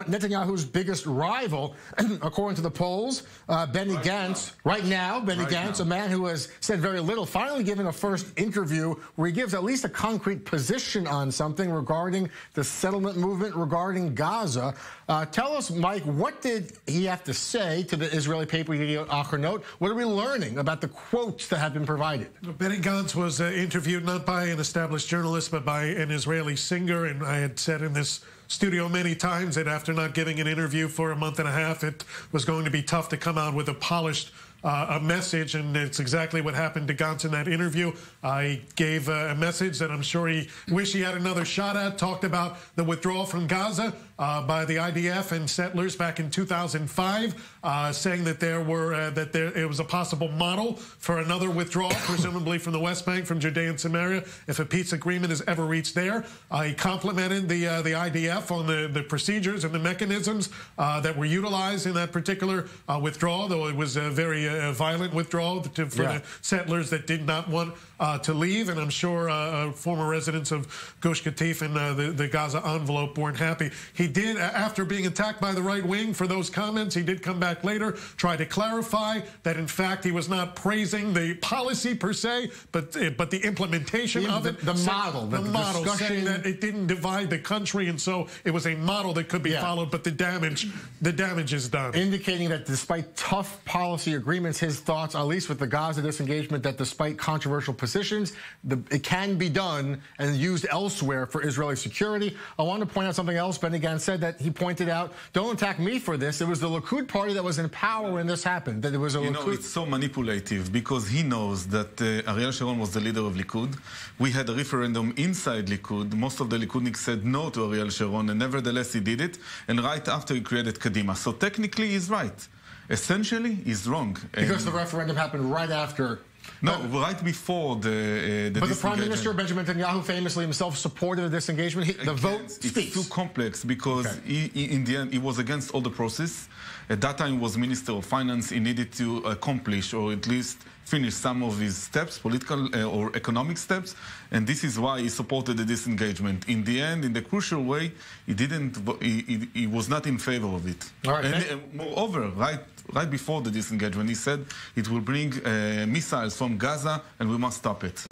Netanyahu's biggest rival, according to the polls, Benny Gantz. Right now, Benny Gantz, a man who has said very little, finally giving a first interview where he gives at least a concrete position on something regarding the settlement movement, regarding Gaza. Tell us, Mike, what did he have to say to the Israeli paper Yediot Ahronoth? What are we learning about the quotes that have been provided? Benny Gantz was interviewed not by an established journalist, but by an Israeli singer, and I had said in this studio many times that after not giving an interview for a month and a half, it was going to be tough to come out with a polished a message, and it's exactly what happened to Gantz in that interview. I gave a message that I'm sure he wished he had another shot at, talked about the withdrawal from Gaza by the IDF and settlers back in 2005, saying that it was a possible model for another withdrawal, presumably from the West Bank, from Judea and Samaria, if a peace agreement is ever reached there. He complimented the IDF on the procedures and the mechanisms that were utilized in that particular withdrawal, though it was a very violent withdrawal for the settlers that did not want to leave, and I'm sure former residents of Gush Katif and the Gaza envelope weren't happy. He did, after being attacked by the right wing for those comments, he did come back later, try to clarify that in fact he was not praising the policy per se, but the implementation of it, the model, saying that it didn't divide the country, and so it was a model that could be followed, but the damage is done. Indicating that despite tough policy agreements, his thoughts, at least with the Gaza disengagement, that despite controversial positions, it can be done and used elsewhere for Israeli security. I want to point out something else. Benny Gantz said that he pointed out, don't attack me for this. It was the Likud party that was in power when this happened. That it was a Likud. Know, it's so manipulative because he knows that Ariel Sharon was the leader of Likud. We had a referendum inside Likud. Most of the Likudniks said no to Ariel Sharon, and nevertheless he did it. And right after he created Kadima. So technically he's right. Essentially, he's wrong. Because the referendum happened right after. No, right before the But the Prime Minister, Benjamin Netanyahu, famously himself supported the disengagement. The vote speaks. It's too complex because in the end, he was against all the process. At that time, he was Minister of Finance. He needed to accomplish or at least finish some of his steps, political or economic steps, and this is why he supported the disengagement. In the end, in the crucial way, he was not in favor of it. All right, and moreover, right before the disengagement, he said it will bring missiles from Gaza and we must stop it.